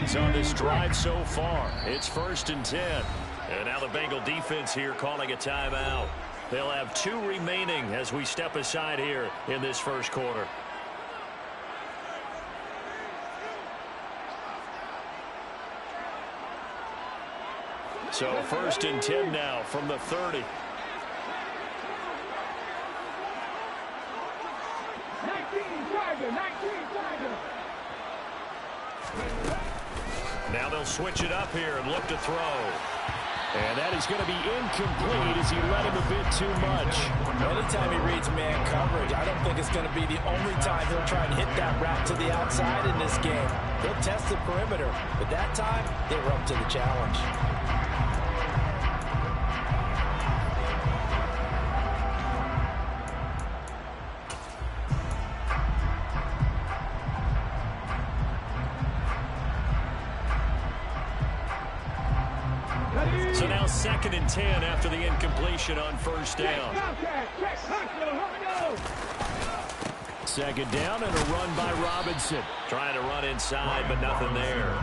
downs on this drive so far. It's 1st and 10. And now the Bengal defense here calling a timeout. They'll have 2 remaining as we step aside here in this first quarter. So 1st and 10 now from the 30. 19 Tiger. Now they'll switch it up here and look to throw. And that is going to be incomplete as he let him a bit too much. Anytime he reads man coverage, I don't think it's going to be the only time he'll try and hit that route to the outside in this game. He'll test the perimeter, but that time they were up to the challenge. So now 2nd and 10 after the incompletion on 1st down. 2nd down and a run by Robinson. Trying to run inside, but nothing there.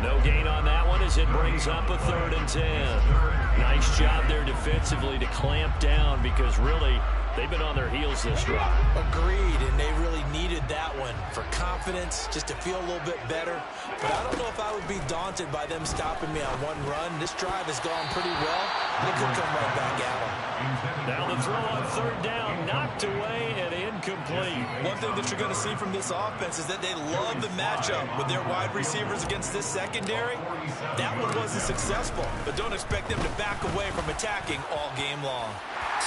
No gain on that one as it brings up a 3rd and 10. Nice job there defensively to clamp down because really they've been on their heels this drive. Agreed, and they really needed that one for confidence, just to feel a little bit better. But I don't know if I would be daunted by them stopping me on one run. This drive has gone pretty well. They could come right back at them. Now the throw on 3rd down, knocked away and incomplete. One thing that you're going to see from this offense is that they love the matchup with their wide receivers against this secondary. That one wasn't successful, but don't expect them to back away from attacking all game long.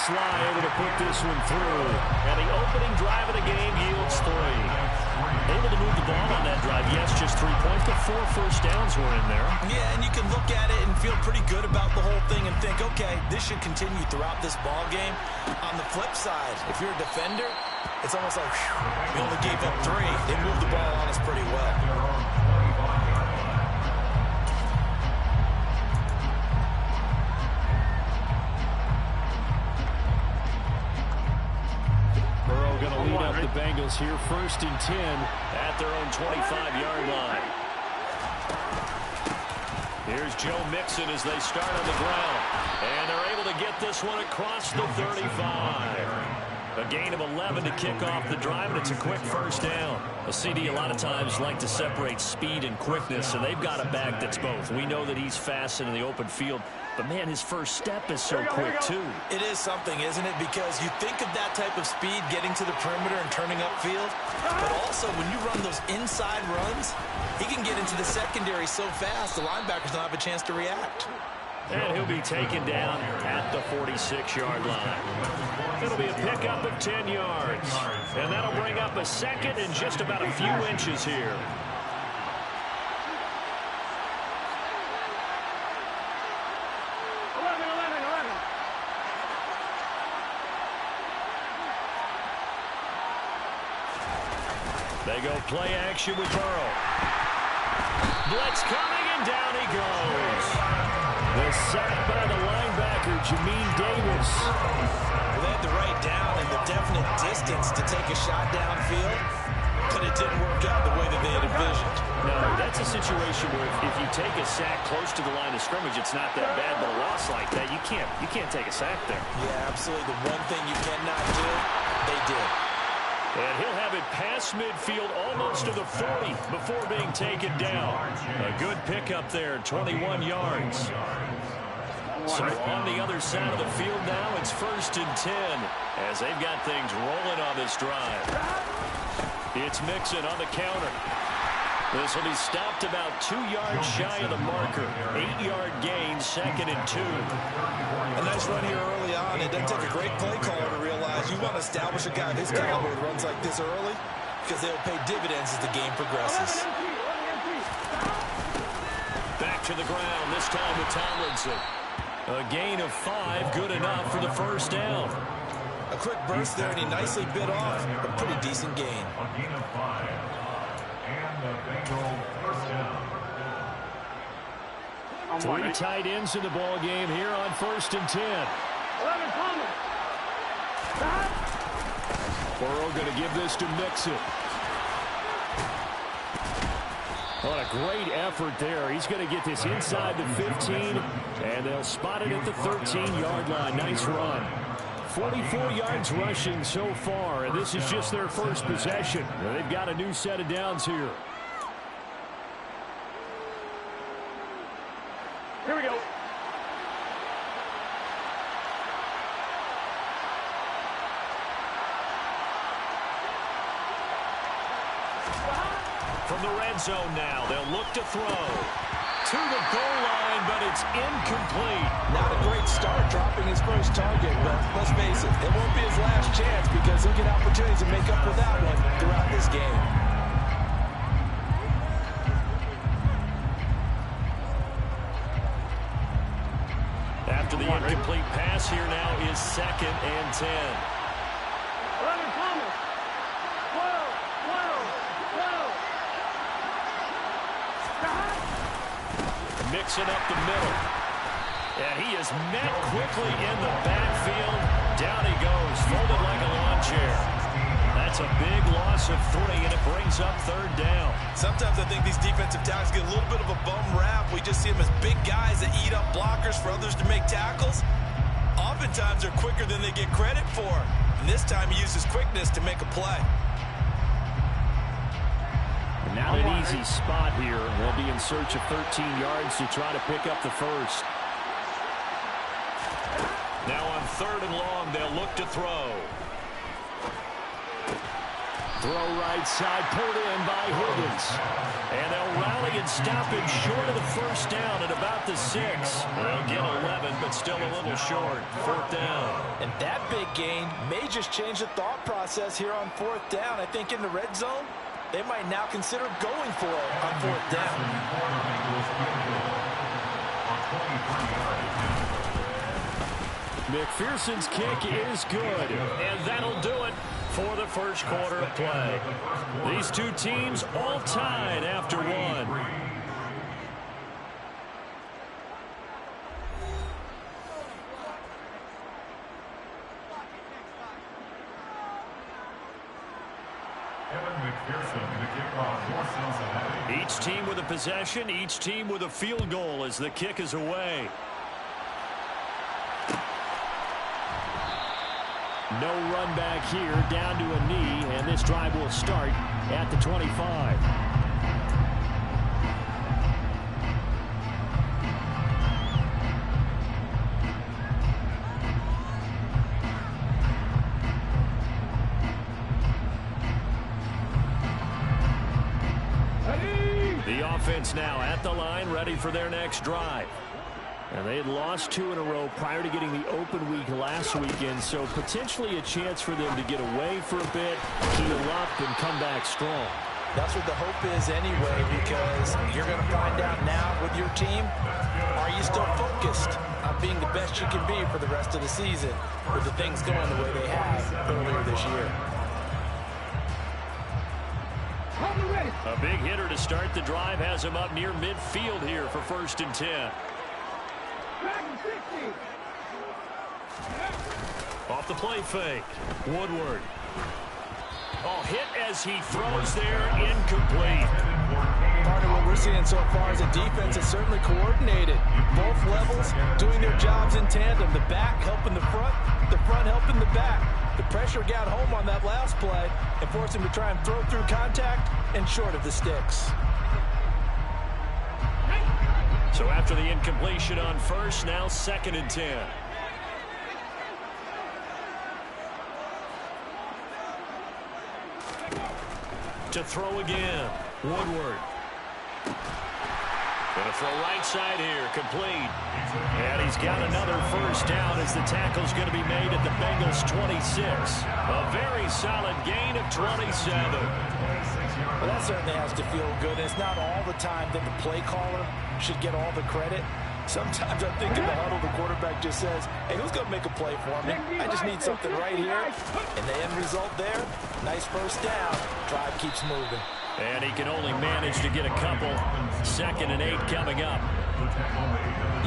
Sly able to put this one through. And the opening drive of the game yields 3. Able to move the ball on that drive. Yes, just 3 points, but 4 first downs were in there. Yeah, and you can look at it and feel pretty good about the whole thing and think, okay, this should continue throughout this ball game. On the flip side, if you're a defender, it's almost like, whew, we only gave up 3. They moved the ball on us pretty well. Going to lead up the Bengals here, 1st and 10 at their own 25-yard line. Here's Joe Mixon as they start on the ground. And they're able to get this one across the 35. A gain of 11 to kick off the drive, and it's a quick 1st down. A CD a lot of times like to separate speed and quickness, and they've got a back that's both. We know that he's fast in the open field, but, man, his first step is so quick, too. It is something, isn't it? Because you think of that type of speed getting to the perimeter and turning upfield, but also when you run those inside runs, he can get into the secondary so fast the linebackers don't have a chance to react. And he'll be taken down at the 46-yard line. It'll be a pickup of 10 yards. And that'll bring up a 2nd and just about a few inches here. They go play action with Burrow. Blitz coming, and down he goes. The sack by the linebacker, Jamin Davis. Well, they had the right down and the definite distance to take a shot downfield, but it didn't work out the way that they had envisioned. No, that's a situation where if you take a sack close to the line of scrimmage, it's not that bad, but a loss like that, you can't take a sack there. Yeah, absolutely. The one thing you cannot do, they did. And he'll have it past midfield almost to the 40 before being taken down. A good pickup there, 21 yards. So on the other side of the field now, it's 1st and 10 as they've got things rolling on this drive. It's Mixon on the counter. This will be stopped about 2 yards shy of the marker. 8-yard gain, 2nd and 2. A nice run here early on. It doesn't take a great play caller to realize you want to establish a guy of his caliber who runs like this early because they'll pay dividends as the game progresses. Back to the ground, this time with Tomlinson. A gain of 5, good enough for the 1st down. A quick burst there, and he nicely bit off a pretty decent gain. A gain of 5. And the Bengals 1st down. 3 tight ends in the ball game here on 1st and 10. 11 Palmer. Burrow going to give this to Mixon. What a great effort there. He's going to get this inside the 15, and they'll spot it at the 13-yard line. Nice run. 44 yards rushing so far, and this is just their first possession. They've got a new set of downs here. Here we go. From the red zone now, they'll look to throw. To the goal line, but it's incomplete. Not a great start dropping his first target, but let's face it, it won't be his last chance because he'll get opportunities to make up for that one throughout this game. After the incomplete pass, here now is 2nd and 10. Mixing up the middle. And he is met quickly in the backfield. Down he goes, folded like a lawn chair. That's a big loss of 3, and it brings up 3rd down. Sometimes I think these defensive tackles get a little bit of a bum rap. We just see them as big guys that eat up blockers for others to make tackles. Oftentimes they're quicker than they get credit for. And this time he uses quickness to make a play. Not an easy spot here. They'll be in search of 13 yards to try to pick up the first. Now on 3rd and long, they'll look to throw. Throw right side, pulled in by Higgins. And they'll rally and stop him short of the first down at about the 6. They'll get 11, but still a little short. 4th down. And that big gain may just change the thought process here on 4th down. I think in the red zone, they might now consider going for it on 4th down. McPherson's kick is good, and that'll do it for the first quarter of play. These two teams all tied after 1. Each team with a possession, each team with a field goal as the kick is away. No run back here, down to a knee, and this drive will start at the 25. The offense now at the line, ready for their next drive. And they had lost 2 in a row prior to getting the open week last weekend, so potentially a chance for them to get away for a bit, heal up, and come back strong. That's what the hope is anyway, because you're going to find out now with your team, are you still focused on being the best you can be for the rest of the season with the things going the way they have earlier this year? A big hitter to start the drive has him up near midfield here for 1st and 10. Off the play fake. Woodward. Oh, hit as he throws there, incomplete. Part of what we're seeing so far is a defense is certainly coordinated. Both levels doing their jobs in tandem. The back helping the front helping the back. The pressure got home on that last play and forced him to try and throw through contact and short of the sticks. So after the incompletion on 1st, now 2nd and 10. To throw again, Woodward. Going to throw right side here, complete. And he's got another 1st down as the tackle's going to be made at the Bengals' 26. A very solid gain of 27. Well, that certainly has to feel good. It's not all the time that the play caller should get all the credit. Sometimes I think in the huddle, the quarterback just says, hey, who's going to make a play for me? I just need something right here. And the end result there, nice 1st down. Drive keeps moving. And he can only manage to get a couple. 2nd and 8 coming up.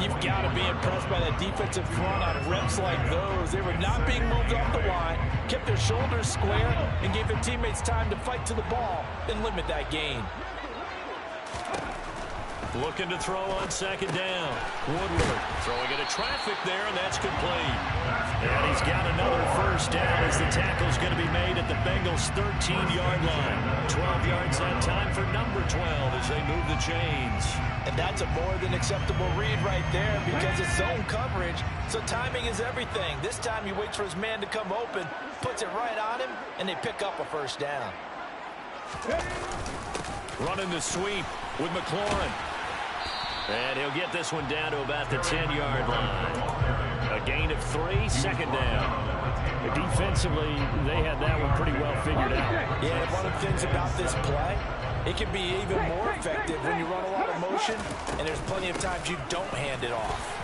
You've got to be impressed by that defensive front on reps like those. They were not being moved off the line, kept their shoulders square, and gave their teammates time to fight to the ball and limit that gain. Looking to throw on second down. Woodward throwing into traffic there, and that's complete. And he's got another first down as the tackle's going to be made at the Bengals' 13-yard line. 12 yards that time for number 12 as they move the chains. And that's a more than acceptable read right there because it's zone coverage, so timing is everything. This time he waits for his man to come open, puts it right on him, and they pick up a first down. Running the sweep with McLaurin. And he'll get this one down to about the 10-yard line. A gain of 3, second down. Defensively, they had that one pretty well figured out. Yeah, one of the things about this play, it can be even more effective when you run a lot of motion, and there's plenty of times you don't hand it off.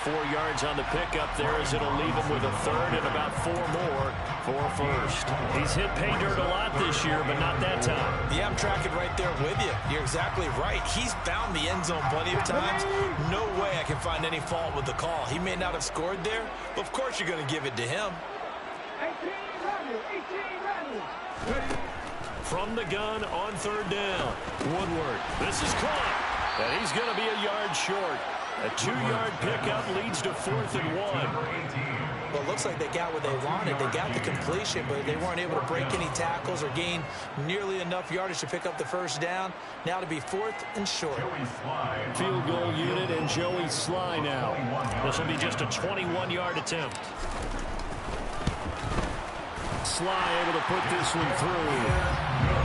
4 yards on the pickup there as it'll leave him with a third and about 4 more for a first. He's hit pay dirt a lot this year, but not that time. Yeah, I'm tracking right there with you. You're exactly right. He's found the end zone plenty of times. No way I can find any fault with the call. He may not have scored there, but of course you're going to give it to him. From the gun on third down. Woodward. This is caught. And he's going to be a yard short. A 2-yard pickup leads to 4th and 1. Well, it looks like they got what they wanted. They got the completion, but they weren't able to break any tackles or gain nearly enough yardage to pick up the first down. Now to be 4th and short. Field goal unit and Joey Sly now. This will be just a 21-yard attempt. Sly able to put this one through.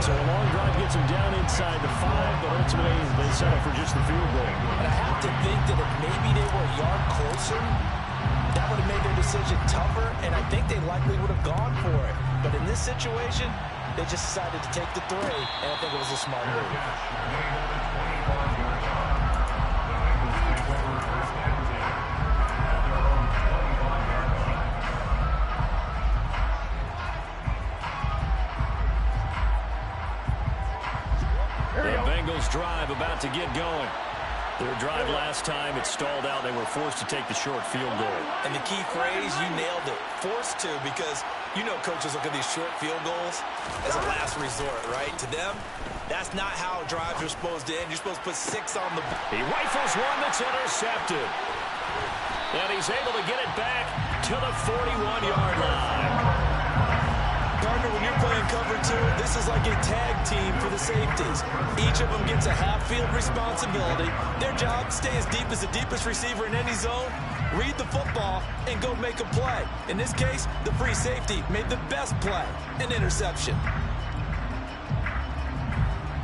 So a long drive gets him down inside the 5, but ultimately they settle for just the field goal. And I have to think that if maybe they were a yard closer, that would have made their decision tougher, and I think they likely would have gone for it. But in this situation, they just decided to take the 3, and I think it was a smart move. Drive about to get going. Their drive last time, it stalled out. They were forced to take the short field goal. And the key phrase, you nailed it. Forced to, because you know coaches look at these short field goals as a last resort, right? To them, that's not how drives are supposed to end. You're supposed to put 6 on the board. He rifles one that's intercepted. And he's able to get it back to the 41-yard line. Partner, when you're playing cover 2, this is like a tag team for the safeties. Each of them gets a half-field responsibility. Their job, stay as deep as the deepest receiver in any zone, read the football, and go make a play. In this case, the free safety made the best play, an interception.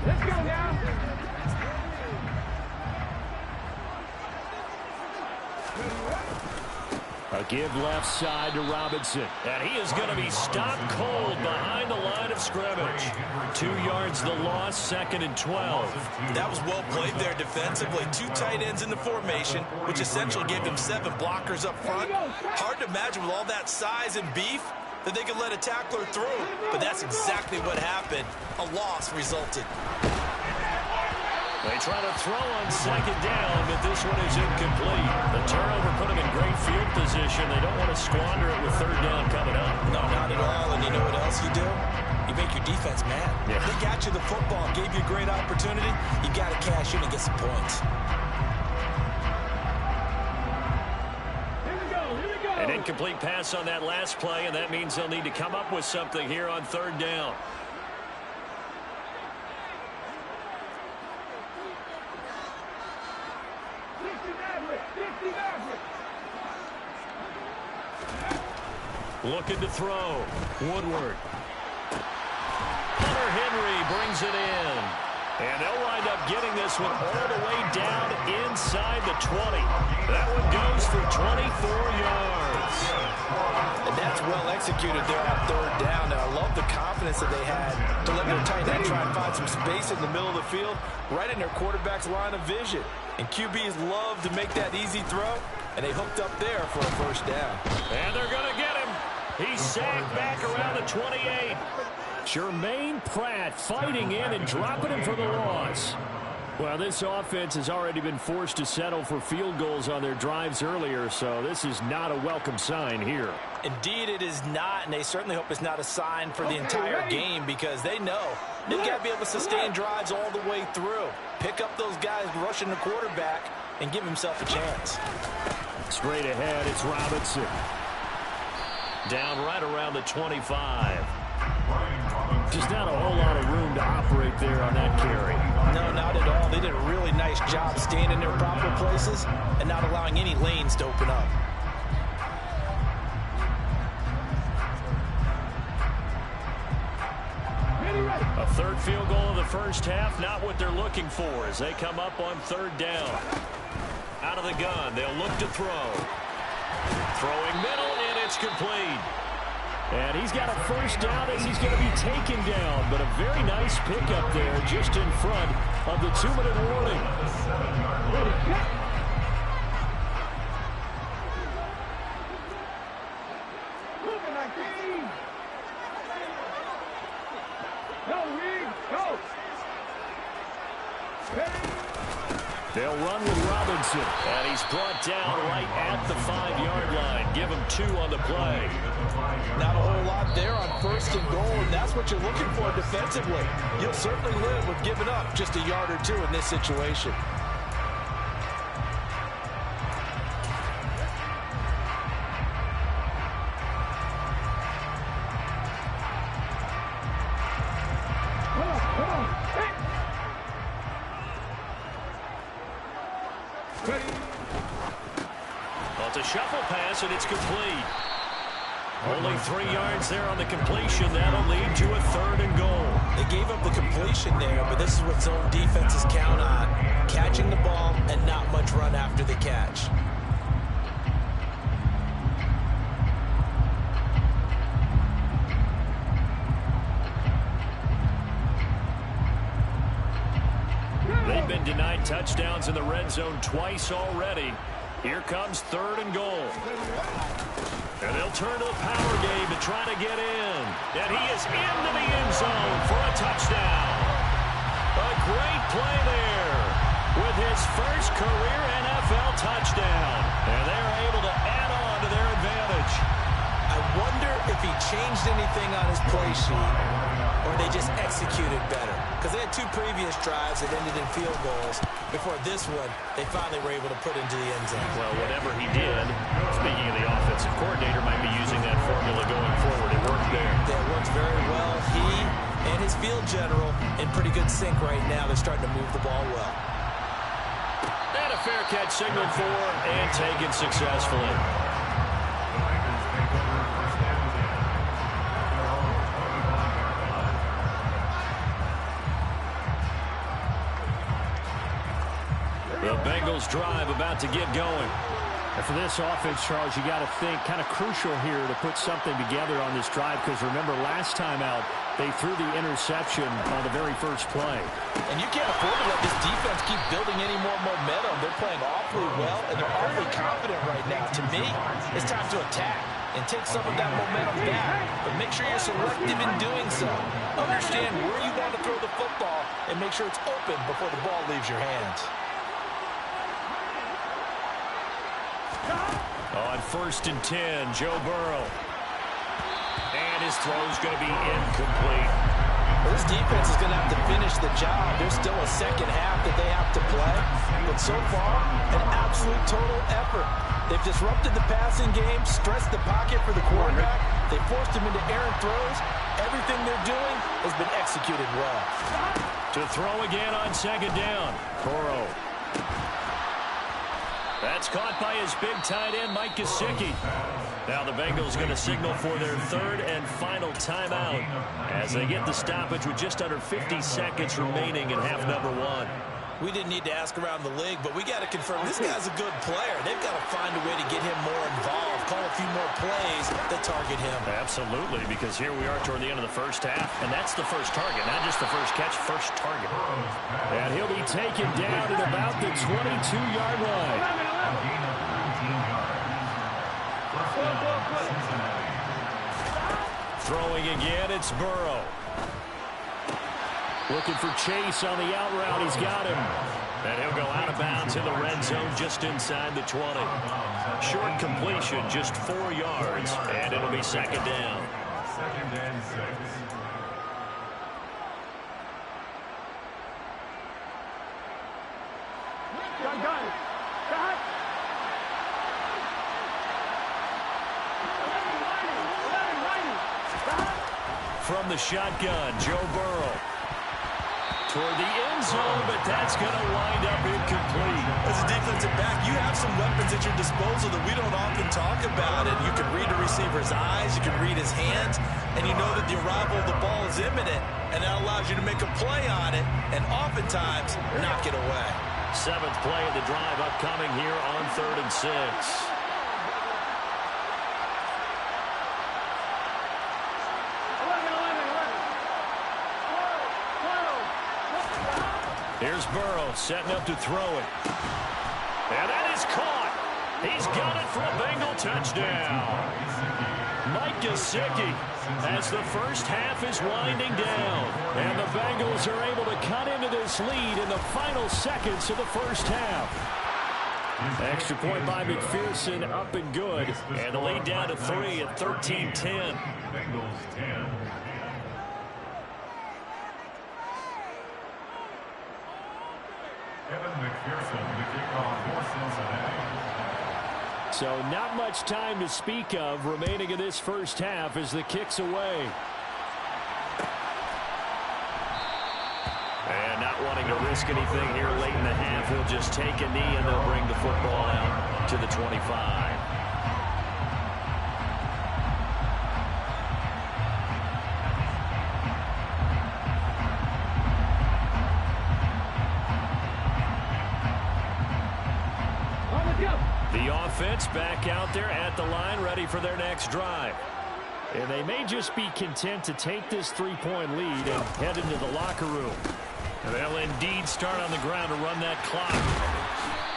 Let's go now. A give left side to Robinson. And he is going to be stopped cold behind the line of scrimmage. 2 yards the loss, 2nd and 12. That was well played there defensively. 2 tight ends in the formation, which essentially gave them 7 blockers up front. Hard to imagine with all that size and beef that they could let a tackler through. But that's exactly what happened. A loss resulted. They try to throw on second down, but this one is incomplete. The turnover put them in great field position. They don't want to squander it with third down coming up. No, not at all. And you know what else you do? You make your defense mad. Yeah. They got you the football, gave you a great opportunity. You got to cash in and get some points. Here we go. Here we go. An incomplete pass on that last play, and that means they'll need to come up with something here on third down. Looking to throw. Woodward. Hunter Henry brings it in. And they'll wind up getting this one all the way down inside the 20. That one goes for 24 yards. And that's well executed there on third down. And I love the confidence that they had to let their tight end try and find some space in the middle of the field, right in their quarterback's line of vision. And QBs love to make that easy throw, and they hooked up there for a first down. And they're going to get him. He's sacked back around the 28. Jermaine Pratt fighting in and dropping him for the loss. Well, this offense has already been forced to settle for field goals on their drives earlier, so this is not a welcome sign here. Indeed, it is not, and they certainly hope it's not a sign for the entire game because they know they've got to be able to sustain drives all the way through. Pick up those guys rushing the quarterback and give himself a chance. Straight ahead, it's Robinson. Down right around the 25. Just not a whole lot of room to operate there on that carry. No, not at all. They did a really nice job staying in their proper places and not allowing any lanes to open up. A third field goal in the first half, not what they're looking for as they come up on third down. Out of the gun, they'll look to throw. Throwing middle, and it's complete. And he's got a first down as he's going to be taken down. But a very nice pickup there just in front of the 2-minute warning. They'll run with Robinson. And he's brought down right at the 5-yard line. Give him 2 on the play. Not a whole lot there on first and goal, and that's what you're looking for defensively. You'll certainly live with giving up just a yard or 2 in this situation. Well, it's a shuffle pass, and it's complete. Only 3 yards there on the completion. That'll lead to a 3rd and goal. They gave up the completion there, but this is what zone defenses count on. Catching the ball and not much run after the catch. They've been denied touchdowns in the red zone twice already. Here comes 3rd and goal. And they'll turn to the power game to try to get in. And he is into the end zone for a touchdown. A great play there with his first career NFL touchdown. And they're able to add on to their advantage. I wonder if he changed anything on his play sheet or they just executed better. Because they had 2 previous drives that ended in field goals. Before this one, they finally were able to put into the end zone. Well, whatever he did, speaking of the offensive coordinator, might be using that formula going forward. It worked there. That works very well. He and his field general in pretty good sync right now. They're starting to move the ball well. And a fair catch signaled for and taken successfully. The Bengals drive about to get going. And for this offense, Charles, you got to think kind of crucial here to put something together on this drive because remember last time out they threw the interception on the very first play. And you can't afford to let this defense keep building any more momentum. They're playing awfully well and they're awfully confident right now. To me, it's time to attack and take some of that momentum back. But make sure you're selective in doing so. Understand where you want to throw the football and make sure it's open before the ball leaves your hands. On 1st and 10, Joe Burrow. And his throw's going to be incomplete. Well, this defense is going to have to finish the job. There's still a second half that they have to play. But so far, an absolute total effort. They've disrupted the passing game, stressed the pocket for the quarterback. They forced him into errant throws. Everything they're doing has been executed well. To throw again on 2nd down. Burrow. That's caught by his big tight end, Mike Gesicki. Now the Bengals going to signal for their 3rd and final timeout as they get the stoppage with just under 50 seconds remaining in half number 1. We didn't need to ask around the league, but we got to confirm this guy's a good player. They've got to find a way to get him more involved, call a few more plays that target him. Absolutely, because here we are toward the end of the first half, and that's the first target, not just the first catch, first target. And he'll be taken down at about the 22-yard line. Throwing again, it's Burrow. Looking for Chase on the out route. He's got him. And he'll go out of bounds in the red zone just inside the 20. Short completion, just 4 yards, and it'll be second down. 2nd and 6. Gun. Stop. From the shotgun, Joe Burrow. Toward the end zone, but that's going to wind up incomplete. As a defensive back, you have some weapons at your disposal that we don't often talk about. And you can read a receiver's eyes, you can read his hands, and you know that the arrival of the ball is imminent, and that allows you to make a play on it and oftentimes knock it away. 7th play of the drive upcoming here on 3rd and 6. Here's Burrow setting up to throw it. And that is caught. He's got it for a Bengal touchdown. Mike Gesicki as the first half is winding down. And the Bengals are able to cut into this lead in the final seconds of the first half. Extra point by McPherson, up and good. And the lead down to 3 at 13-10. Bengals 10. McPherson, the kickoff for Cincinnati. So not much time to speak of remaining in this first half as the kick's away. And not wanting to risk anything here late in the half, he'll just take a knee and they'll bring the football out to the 25. The offense back out there at the line, ready for their next drive. And they may just be content to take this 3-point lead and head into the locker room. They'll indeed start on the ground to run that clock.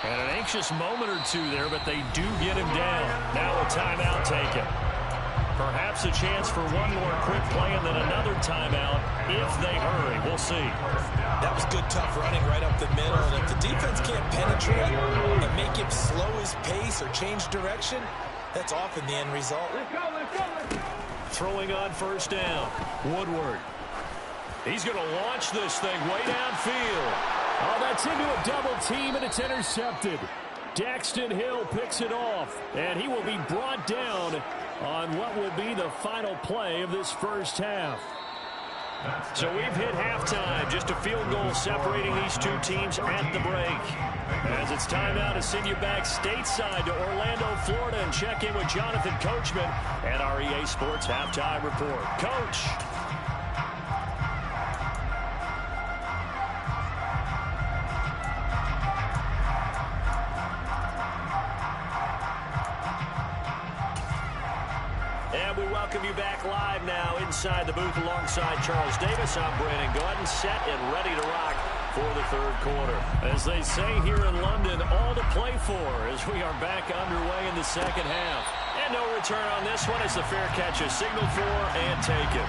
And an anxious moment or two there, but they do get him down. Now a timeout taken. Perhaps a chance for one more quick play and then another timeout if they hurry. We'll see. That was good, tough running right up the middle. And if the defense can't penetrate and make him slow his pace or change direction, that's often the end result. Let's go. Throwing on first down. Woodward. He's going to launch this thing way downfield. Oh, that's into a double team, and it's intercepted. Daxton Hill picks it off, and he will be brought down on what will be the final play of this first half. So we've hit halftime. Just a field goal separating these two teams at the break. As it's time now to send you back stateside to Orlando, Florida, and check in with Jonathan Coachman at our EA Sports Halftime Report. Coach. And we welcome you back live now inside the booth alongside Charles Davis. I'm Brandon Gordon, set and ready to rock for the third quarter. As they say here in London, all to play for as we are back underway in the second half. And no return on this one as the fair catch is signaled for and taken.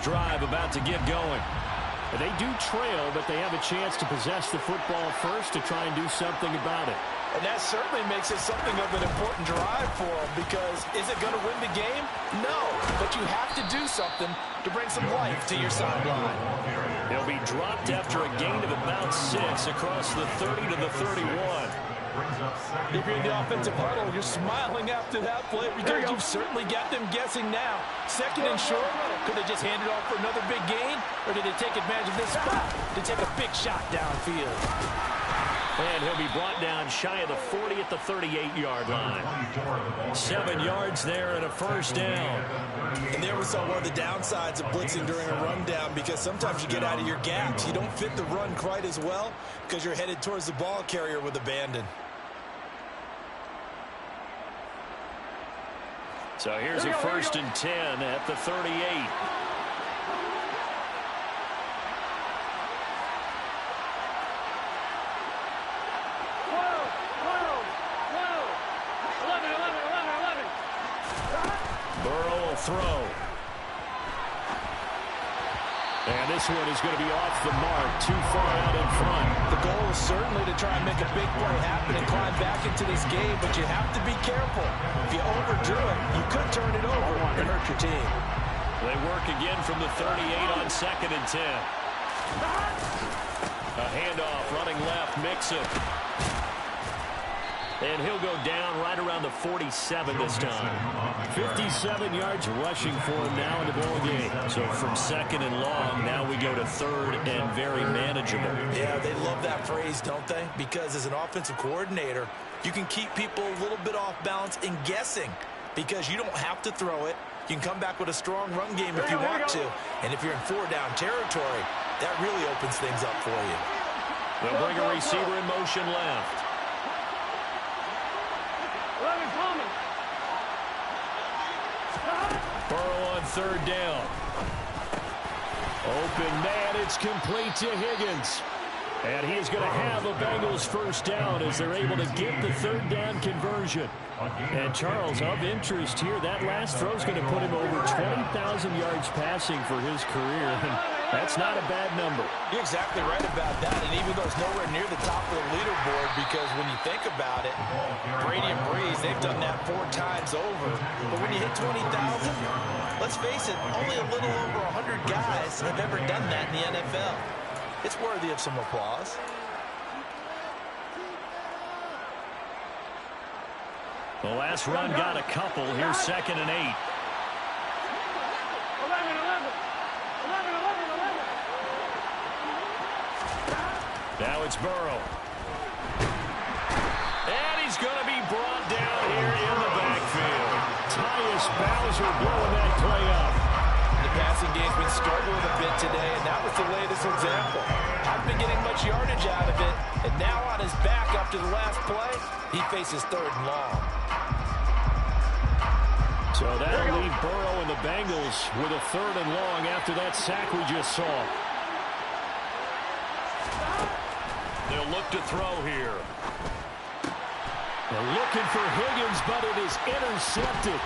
Drive about to get going. They do trail, but they have a chance to possess the football first to try and do something about it. And that certainly makes it something of an important drive for them, because is it going to win the game? No, but you have to do something to bring some life to your sideline. He'll be dropped after a gain of about 6 across the 30 to the 31. If you're in the offensive huddle, you're smiling after that play because you've certainly got them guessing now. Second and short, could they just hand it off for another big gain, or did they take advantage of this spot to take a big shot downfield? And he'll be brought down shy of the 40 at the 38-yard line. 7 yards there and a first down. And there we saw one of the downsides of blitzing during a rundown, because sometimes you get out of your gaps. You don't fit the run quite as well because you're headed towards the ball carrier with abandon. So here's a 1st and 10 at the 38. Burrow will throw. And this one is going to be off the mark, too far out in front. The goal is certainly to try and make a big play happen and climb back into this game, but you have to be careful. If you overdo it, you could turn it over and hurt your team. They work again from the 38 on 2nd and 10. A handoff, running left, Mixon. And he'll go down right around the 47 this time. 57 yards rushing for him now in the ball game. So from 2nd and long, now we go to 3rd and very manageable. Yeah, they love that phrase, don't they? Because as an offensive coordinator, you can keep people a little bit off balance and guessing, because you don't have to throw it. You can come back with a strong run game if you want to. And if you're in 4-down territory, that really opens things up for you. They'll bring a receiver in motion left. Burrow on 3rd down. Open man, it's complete to Higgins. And he is going to have a Bengals first down as they're able to get the 3rd down conversion. And Charles, of interest here, that last throw is going to put him over 20,000 yards passing for his career. And that's not a bad number. You're exactly right about that. And even though it's nowhere near the top of the leaderboard, because when you think about it, Brady and Breeze, they've done that 4 times over. But when you hit 20,000, let's face it, only a little over 100 guys have ever done that in the NFL. It's worthy of some applause. The last run got a couple. Here's 2nd and 8. Now it's Burrow. And he's going to be brought down here in the backfield. Tyus Bowser blowing that play up. The passing game's been struggling a bit today, and that was the latest example. Hadn't been getting much yardage out of it, and now on his back after the last play, he faces 3rd and long. So that'll leave Burrow and the Bengals with a 3rd and long after that sack we just saw. They'll look to throw here. They're looking for Higgins, but it is intercepted.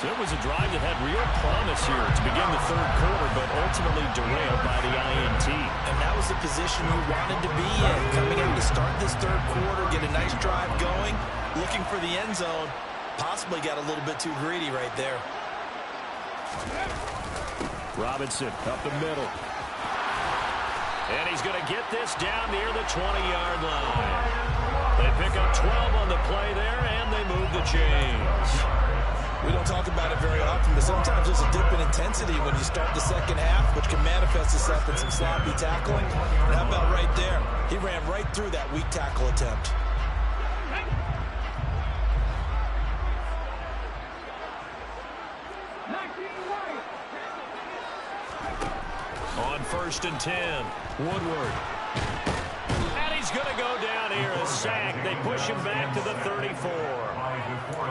So it was a drive that had real promise here to begin the 3rd quarter, but ultimately derailed by the INT. And that was the position you wanted to be in. Coming out to start this 3rd quarter, get a nice drive going, looking for the end zone. Possibly got a little bit too greedy right there. Robinson up the middle. And he's going to get this down near the 20-yard line. They pick up 12 on the play there, and they move the chains. We don't talk about it very often, but sometimes there's a dip in intensity when you start the 2nd half, which can manifest itself in some sloppy tackling. And how about right there? He ran right through that weak tackle attempt. On 1st and 10, Woodward. And he's going to go down here, a sack. They push him back to the 34.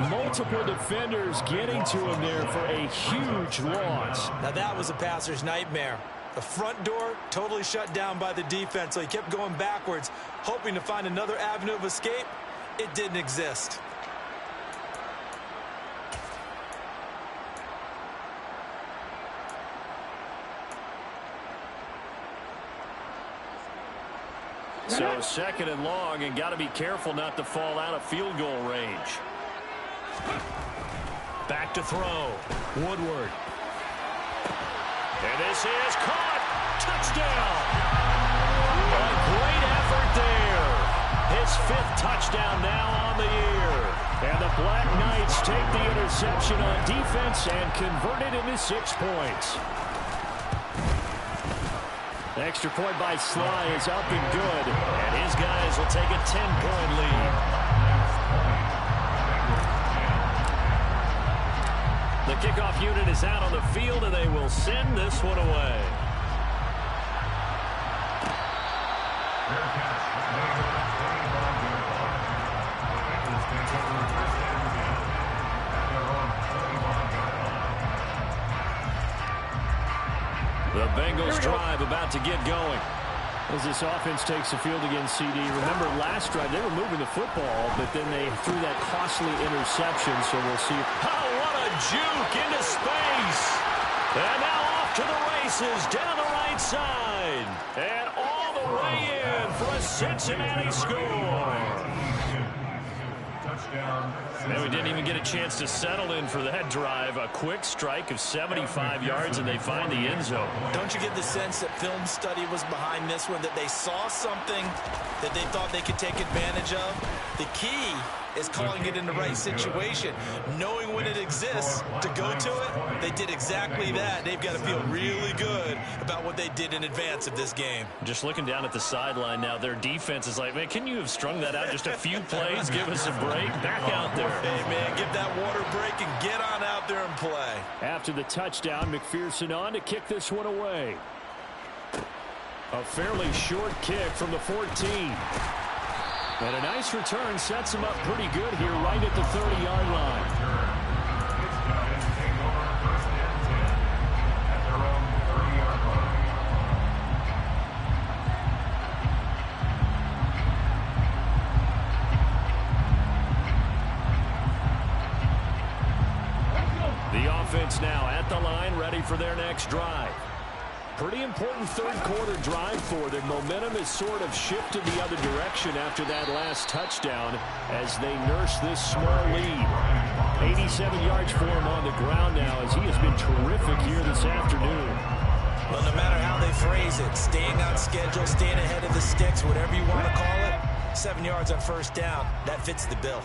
Multiple defenders getting to him there for a huge loss. Now that was a passer's nightmare. The front door totally shut down by the defense, so he kept going backwards, hoping to find another avenue of escape. It didn't exist. So 2nd and long, and got to be careful not to fall out of field goal range. Back to throw. Woodward. And this is caught. Touchdown. A great effort there. His 5th touchdown now on the year. And the Black Knights take the interception on defense and convert it into 6 points. Extra point by Sly is up and good. And his guys will take a 10-point lead. The kickoff unit is out on the field, and they will send this one away. The Bengals drive about to get going. As this offense takes the field against CD, remember last drive they were moving the football, but then they threw that costly interception, so we'll see. Oh, what a juke into space. And now off to the races down the right side. And all the way in for a Cincinnati score. And we didn't even get a chance to settle in for that drive. A quick strike of 75 yards, and they find the end zone. Don't you get the sense that film study was behind this one, that they saw something that they thought they could take advantage of? The key is calling it in the right situation, knowing when it exists to go to it. They did exactly that. They've got to feel really good about what they did in advance of this game. Just looking down at the sideline now, their defense is like, man, can you have strung that out just a few plays? Give us a break. Back out there. Hey, man, give that water break and get on out there and play. After the touchdown, McPherson on to kick this one away. A fairly short kick from the 14. And a nice return sets him up pretty good here right at the 30-yard line. The offense now at the line, ready for their next drive. Pretty important third-quarter drive for them. Momentum has sort of shifted the other direction after that last touchdown as they nurse this small lead. 87 yards for him on the ground now as he has been terrific here this afternoon. Well, no matter how they phrase it, staying on schedule, staying ahead of the sticks, whatever you want to call it, 7 yards on first down, that fits the bill.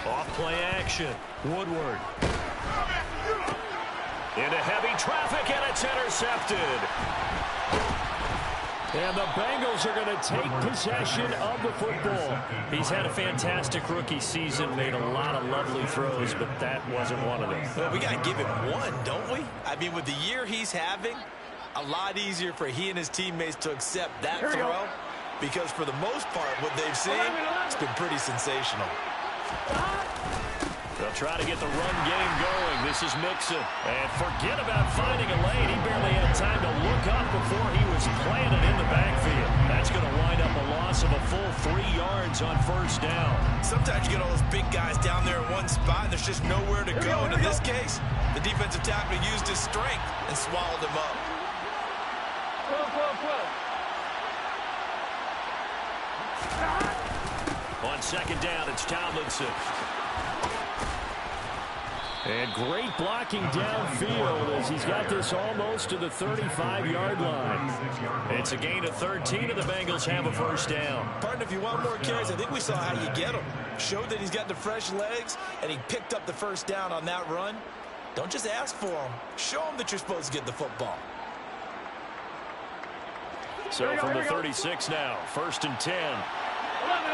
Off play action. Woodward. Into heavy traffic, and it's intercepted. And the Bengals are going to take possession of the football. He's had a fantastic rookie season, made a lot of lovely throws, but that wasn't one of them. Well, we got to give him one, don't we? I mean, with the year he's having, a lot easier for he and his teammates to accept that throw, because for the most part, what they've seen, it's been pretty sensational. They'll try to get the run game going. This is Mixon. And forget about finding a lane. He barely had time to look up before he was planted in the backfield. That's going to wind up a loss of a full 3 yards on first down. Sometimes you get all those big guys down there in one spot, and there's just nowhere to go. And in this case, the defensive tackle used his strength and swallowed him up. On second down, it's Tomlinson. And great blocking downfield as he's got this almost to the 35-yard line. It's a gain of 13, and the Bengals have a first down. Partner, if you want more carries, I think we saw how you get him. Showed that he's got the fresh legs, and he picked up the first down on that run. Don't just ask for him. Show him that you're supposed to get the football. So from the 36 now, first and 10. 11.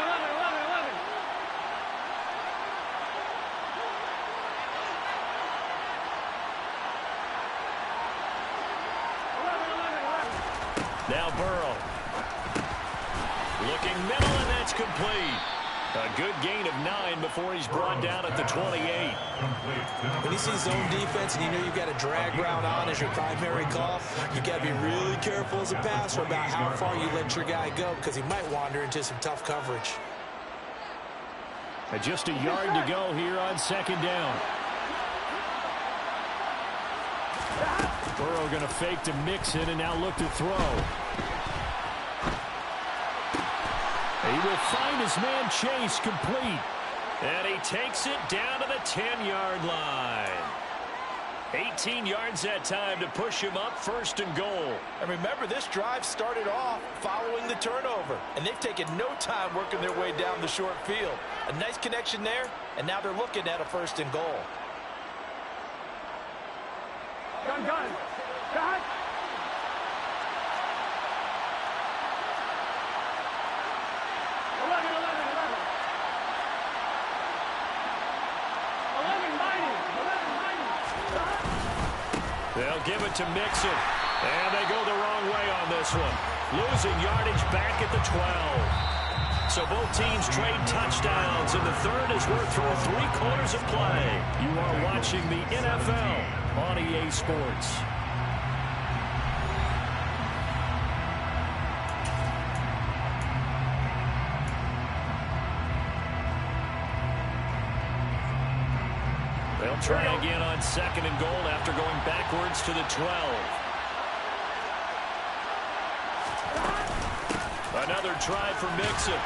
Now Burrow. Looking middle, and that's complete. A good gain of 9 before he's brought down at the 28. When you see zone defense and you know you've got a drag route on as your primary call, you've got to be really careful as a passer about how far you let your guy go because he might wander into some tough coverage. And just a yard to go here on second down. Burrow going to fake to Mixon and now look to throw. He will find his man Chase complete. And he takes it down to the 10-yard line. 18 yards that time to push him up, first and goal. And remember, this drive started off following the turnover. And they've taken no time working their way down the short field. A nice connection there, and now they're looking at a first and goal. Gun. Got. 11. 11 mighty. They'll give it to Mixon. And they go the wrong way on this one. Losing yardage back at the 12. So both teams trade touchdowns, and the third as we're through 3 quarters of play. You are watching the NFL on EA Sports. They'll try again on 2nd and goal after going backwards to the 12. Another try for Mixon.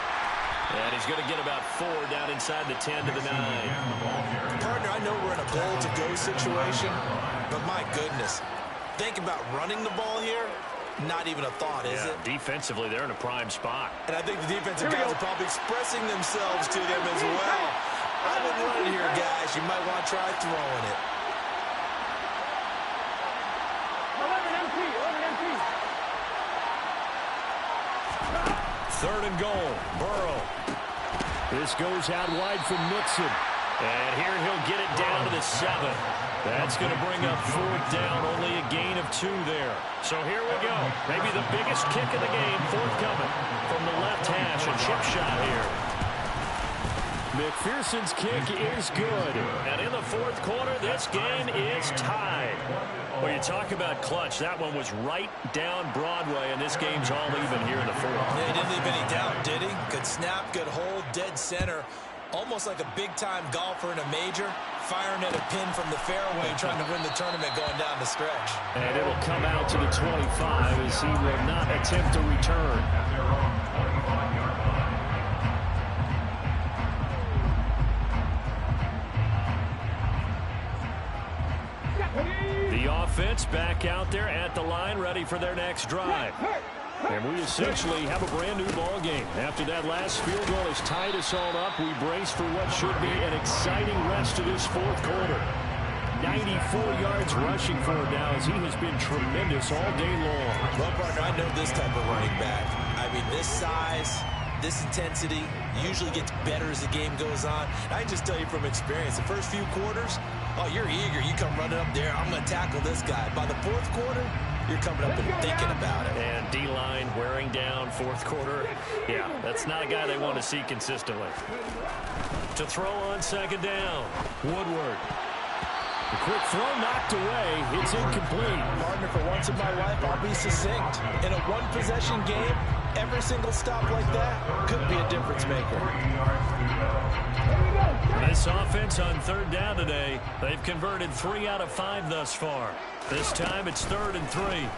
And he's going to get about 4 down inside the 10 to the 9. Partner, I know we're in a goal-to-go situation, but my goodness, think about running the ball here. Not even a thought, is it? Defensively, they're in a prime spot. And I think the defensive guys are probably expressing themselves to them as well. I wouldn't run it here, guys. You might want to try throwing it. 11 empty. 3rd and goal. Burrow. This goes out wide for Mixon. And here he'll get it down to the 7. That's going to bring up 4th down. Only a gain of 2 there. So here we go. Maybe the biggest kick of the game forthcoming from the left hash. A chip shot here. McPherson's kick is good. And in the 4th quarter, this game is tied. Well, you talk about clutch. That one was right down Broadway, and this game's all even here in the 4th. Yeah, he didn't leave any doubt, did he? Good snap, good hold, dead center. Almost like a big-time golfer in a major, firing at a pin from the fairway, trying to win the tournament going down the stretch. And it'll come out to the 25 as he will not attempt to return. The offense back out there at the line, ready for their next drive. And we essentially have a brand new ball game. After that last field goal has tied us all up, we brace for what should be an exciting rest of this 4th quarter. 94 yards rushing for him now as he has been tremendous all day long. Well, partner, I know this type of running back. I mean, this size, this intensity usually gets better as the game goes on. I can just tell you from experience, the first few quarters, oh, you're eager. You come running up there. I'm going to tackle this guy. By the 4th quarter, you're coming up and thinking about it. And D-line wearing down 4th quarter. Yeah, that's not a guy they want to see consistently. To throw on 2nd down. Woodward. The quick throw knocked away. It's incomplete. Partner, for once in my life, I'll be succinct. In a one-possession game, every single stop like that could be a difference maker. This offense on 3rd down today, they've converted 3 out of 5 thus far. This time it's 3rd and 3.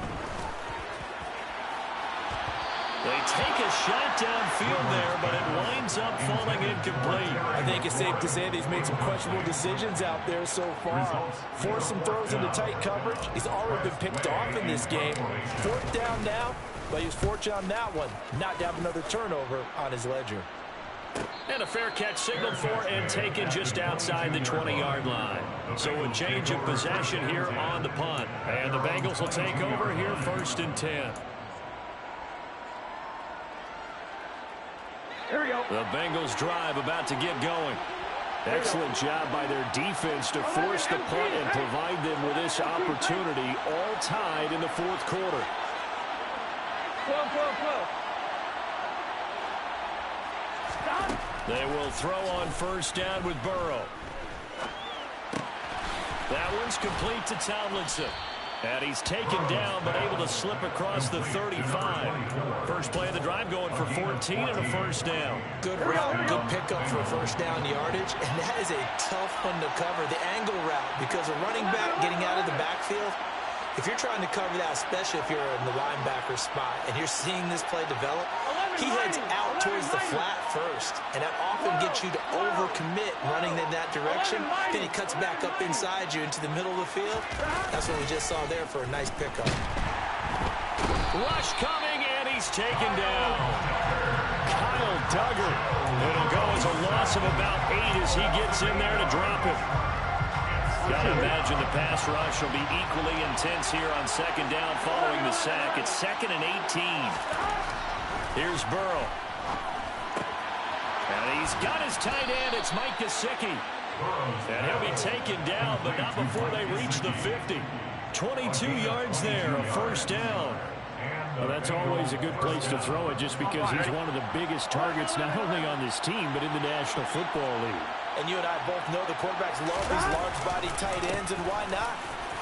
They take a shot downfield there, but it winds up falling incomplete. I think it's safe to say that he's made some questionable decisions out there so far. Forced some throws into tight coverage. He's already been picked off in this game. 4th down now, but he was fortunate on that one. Not to have another turnover on his ledger. And a fair catch signaled for and taken just outside the 20-yard line. So a change of possession here on the punt. And the Bengals will take over here 1st and 10. Here we go. The Bengals drive about to get going. Excellent job by their defense to force the punt and provide them with this opportunity, all tied in the 4th quarter. 12. Stop. They will throw on 1st down with Burrow. That one's complete to Tomlinson. And he's taken down, but able to slip across the 35. First play of the drive going for 14 and a 1st down. Good route, good pickup for 1st down yardage, and that is a tough one to cover, the angle route, because a running back getting out of the backfield, if you're trying to cover that, especially if you're in the linebacker spot, and you're seeing this play develop, he heads out towards the flat first, and that often gets you to overcommit running in that direction. Then he cuts back up inside you into the middle of the field. That's what we just saw there for a nice pickup. Rush coming, and he's taken down. Kyle Duggar. It'll go as a loss of about 8 as he gets in there to drop him. Gotta imagine the pass rush will be equally intense here on second down following the sack. It's 2nd and 18. Here's Burrow. And he's got his tight end. It's Mike Gesicki. And he'll be taken down, but not before they reach the 50. 22 yards there, a first down. Well, that's always a good place to throw it just because he's one of the biggest targets not only on this team but in the National Football League. And you and I both know the quarterbacks love these large-body tight ends, and why not?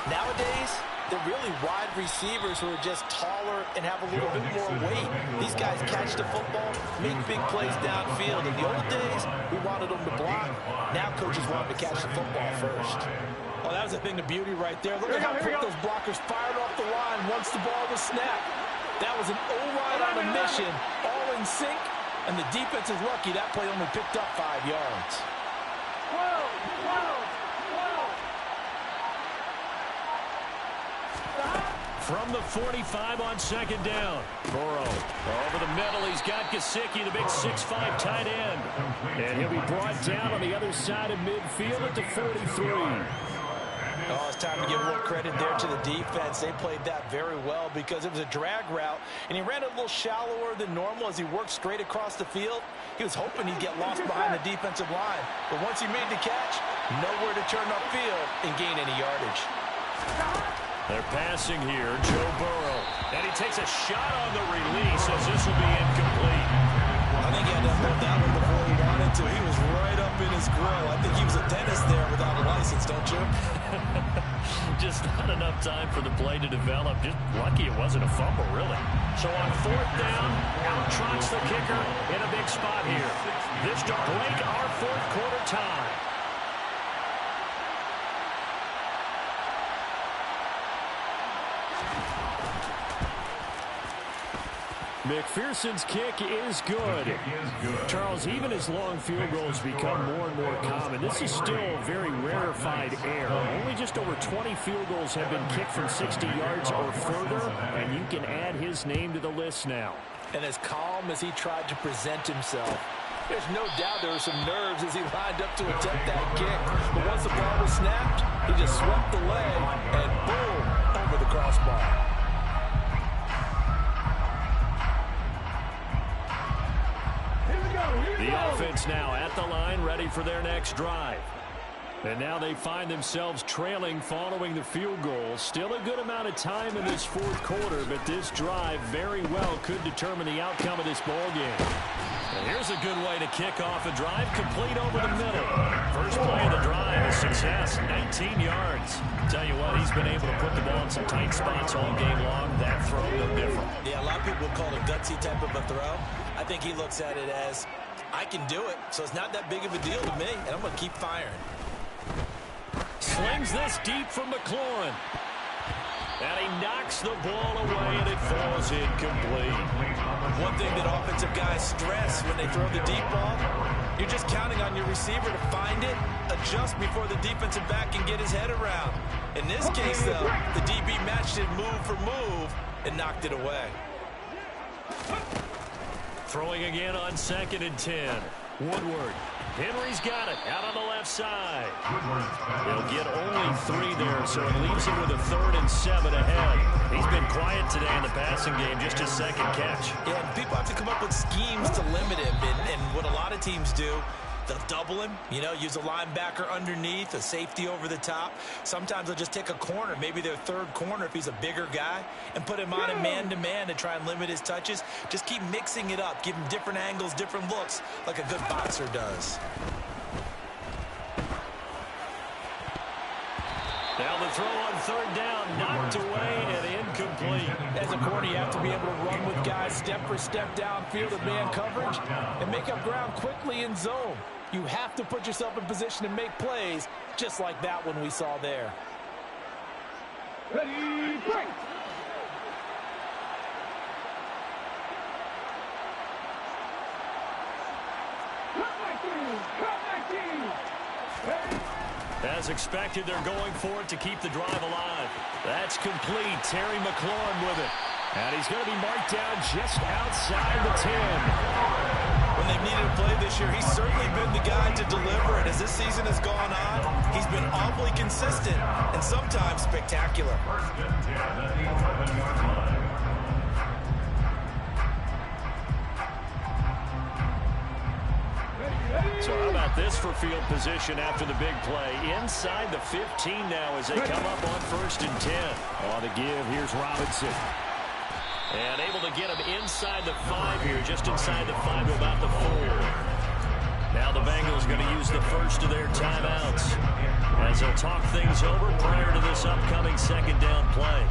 Nowadays, they're really wide receivers who are just taller and have a little bit more weight. These guys catch the football, make big plays downfield. In the old days, we wanted them to block. Now coaches want them to catch the football first. Well, that was a thing of beauty right there. Look at how quick those blockers fired off the line once the ball was snapped. That was an O-line on a mission, all in sync, and the defense is lucky that play only picked up 5 yards. 12. From the 45 on second down. Burrow over the middle. He's got Gesicki, the big 6'5" tight end. And he'll be brought down on the other side of midfield at the 43. Oh, it's time to give a little credit there to the defense. They played that very well because it was a drag route, and he ran a little shallower than normal as he worked straight across the field. He was hoping he'd get lost behind the defensive line, but once he made the catch, nowhere to turn upfield and gain any yardage. They're passing here, Joe Burrow, and he takes a shot on the release as this will be incomplete. I think he had to hold that one before he wanted to. He was right up in his grill. I think he was a dentist there without a license, don't you? Just not enough time for the play to develop. Just lucky it wasn't a fumble, really. So on fourth down, out trots the kicker in a big spot here. This to break our fourth quarter tie. McPherson's kick is good. Charles, even as long field goals become more and more common, this is still very rarefied air. Only just over 20 field goals have been kicked from 60 yards or further, and you can add his name to the list now. And as calm as he tried to present himself, there's no doubt there were some nerves as he lined up to attempt that kick. But once the ball was snapped, he just swept the leg and boom, over the crossbar. The offense now at the line, ready for their next drive. And now they find themselves trailing following the field goal. Still a good amount of time in this fourth quarter, but this drive very well could determine the outcome of this ball game. And here's a good way to kick off a drive, complete over the middle. First play of the drive, a success, 19 yards. Tell you what, he's been able to put the ball in some tight spots all game long. That throw, no different. Yeah, a lot of people call it a gutsy type of a throw. I think he looks at it as, I can do it, so it's not that big of a deal to me, and I'm going to keep firing. Slings this deep from McLaurin. And he knocks the ball away, and it falls incomplete. One thing that offensive guys stress when they throw the deep ball, you're just counting on your receiver to find it, adjust before the defensive back can get his head around. In this case, though, the DB matched it move for move and knocked it away. Throwing again on 2nd and 10. Woodward. Henry's got it out on the left side. They'll get only 3 there, so it leaves him with a 3rd and 7 ahead. He's been quiet today in the passing game, just his second catch. Yeah, and people have to come up with schemes to limit him, and what a lot of teams do, they'll double him, you know, use a linebacker underneath, a safety over the top. Sometimes they'll just take a corner, maybe their third corner if he's a bigger guy, and put him on a man-to-man to try and limit his touches. Just keep mixing it up, give him different angles, different looks, like a good boxer does. Now the throw on 3rd down, knocked away and incomplete. As a corner, you have to be able to run with guys step for step downfield of man coverage and make up ground quickly in zone. You have to put yourself in position to make plays, just like that one we saw there. Ready, break! As expected, they're going for it to keep the drive alive. That's complete. Terry McLaurin with it. And he's going to be marked down just outside the 10. When they've needed a play this year, he's certainly been the guy to deliver. And as this season has gone on, he's been awfully consistent and sometimes spectacular. First and 10 at the 11-yard line. So how about this for field position after the big play? Inside the 15 now as they come up on 1st and 10. On the give, here's Robinson. And able to get him inside the 5 here, just inside the 5 to about the 4. Now the Bengals going to use the first of their timeouts as they'll talk things over prior to this upcoming 2nd down play.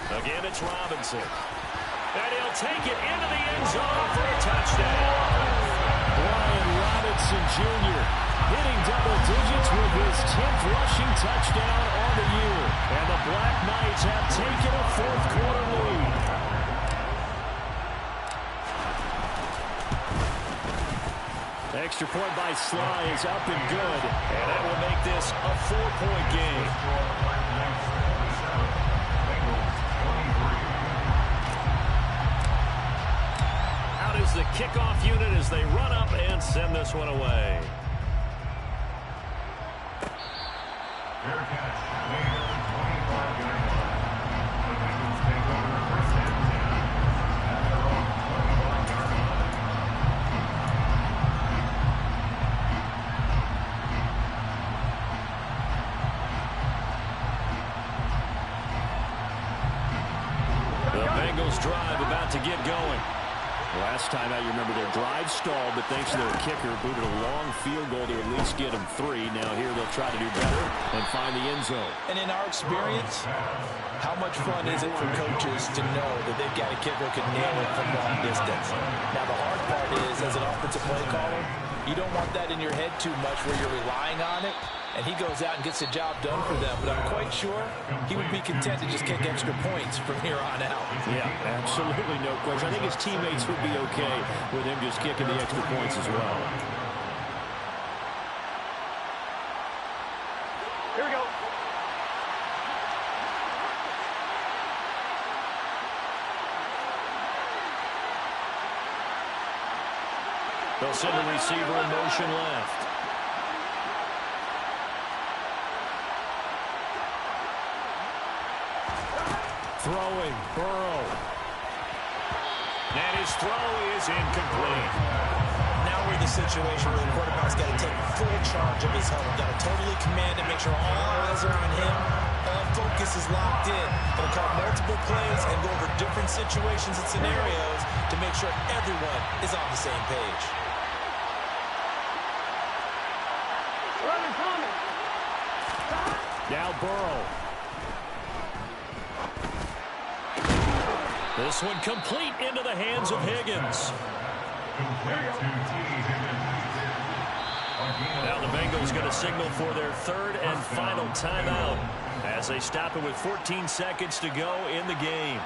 Again, it's Robinson. And he'll take it into the end zone for a touchdown. Brian Robinson Jr. hitting double digits with his 10th rushing touchdown on the year. And the Black Knights have taken a 4th quarter lead. Extra point by Sly is up and good. And that will make this a 4-point game. Out is the kickoff unit as they run up and send this one away. Fair catch. Bengals 25-yard line. The Bengals take over 1st and 10 at their own 21-yard line. The Bengals drive about to get going. Last time out, you remember their drive stalled, but thanks to their kicker, booted a long field goal to at least get them 3. Now here they'll try to do better and find the end zone. And in our experience, how much fun is it for coaches to know that they've got a kicker who can nail it from long distance? Now the hard part is, as an offensive play caller, you don't want that in your head too much where you're relying on it, and he goes out and gets the job done for them. But I'm quite sure he would be content to just kick extra points from here on out. Yeah, absolutely no question. I think his teammates would be okay with him just kicking the extra points as well. Here we go. They'll send the receiver in motion left. Throwing, Burrow. And his throw is incomplete. Now we're in the situation where the quarterback's got to take full charge of his helmet. Got to totally command it, make sure all eyes are on him. All focus is locked in. Going to call multiple plays and go over different situations and scenarios to make sure everyone is on the same page. Now Burrow. This one complete into the hands of Higgins. Now the Bengals going to signal for their 3rd and final timeout as they stop it with 14 seconds to go in the game.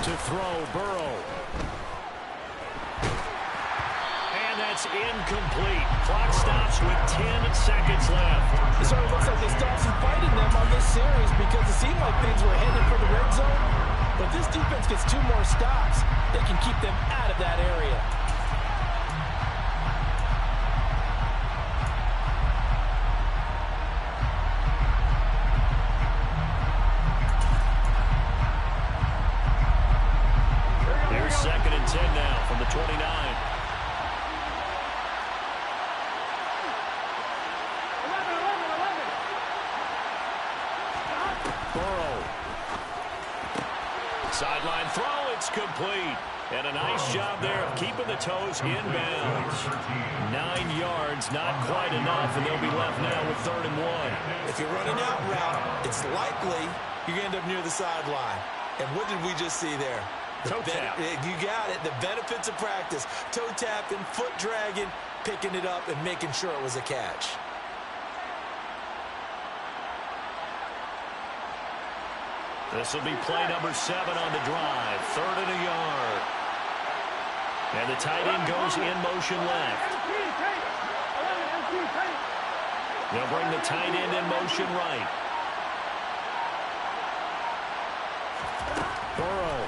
To throw, Burrow. And that's incomplete. Clock stops with 10 seconds left. It sort of looks like they stopped some fighting them on this series because it seemed like things were headed for the red zone. But if this defense gets 2 more stops, they can keep them out of that area. Here's 2nd and 10 now from the 29. Burrow. Sideline throw. It's It's complete. And a nice job there of keeping the toes in bounds. 9 yards, not quite enough, and they'll be left now with 3rd and 1. If you're running out route, it's likely you're going to end up near the sideline. And what did we just see there? Toe tap. You got it. The benefits of practice. Toe tapping, foot dragging, picking it up, and making sure it was a catch. This will be play number 7 on the drive. 3rd and a yard. And the tight end goes in motion left. They'll bring the tight end in motion right. Burrow.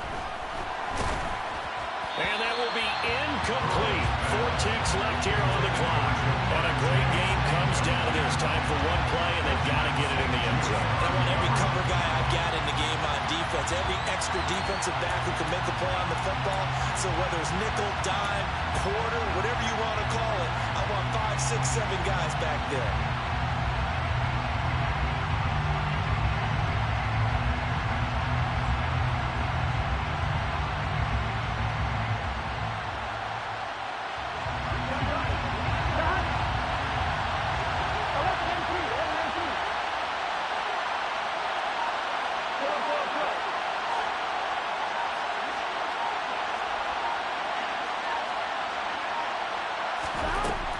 And that will be incomplete. 4 ticks left here on the clock. And a great game comes down to this. Time for one play, and they've got to get it in the end zone. I want every cover guy I've got in the game on defense. Every extra defensive back who can make the play on the football. So whether it's nickel, dime, quarter, whatever you want to call it, I want 5, 6, 7 guys back there.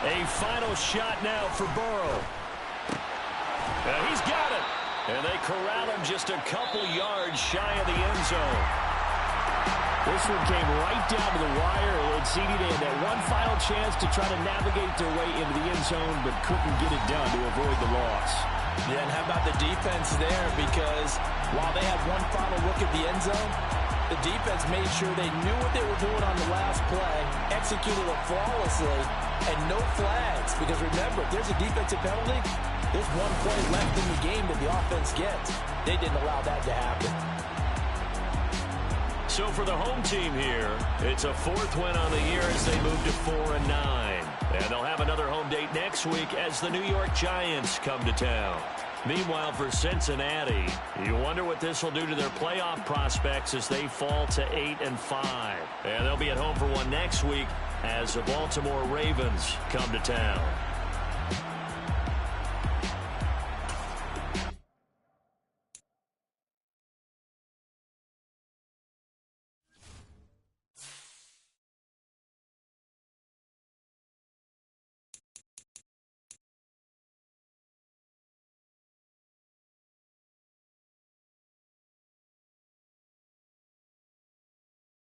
A final shot now for Burrow. He's got it. And they corral him just a couple yards shy of the end zone. This one came right down to the wire. And CD, they had that one final chance to try to navigate their way into the end zone, but couldn't get it done to avoid the loss. Yeah, and how about the defense there? Because while they had one final look at the end zone, the defense made sure they knew what they were doing on the last play, executed it flawlessly, and no flags. Because remember, if there's a defensive penalty, there's one play left in the game that the offense gets. They didn't allow that to happen. So for the home team here, it's a 4th win on the year as they move to 4-9. And they'll have another home date next week as the New York Giants come to town. Meanwhile, for Cincinnati, you wonder what this will do to their playoff prospects as they fall to 8-5. And they'll be at home for one next week as the Baltimore Ravens come to town.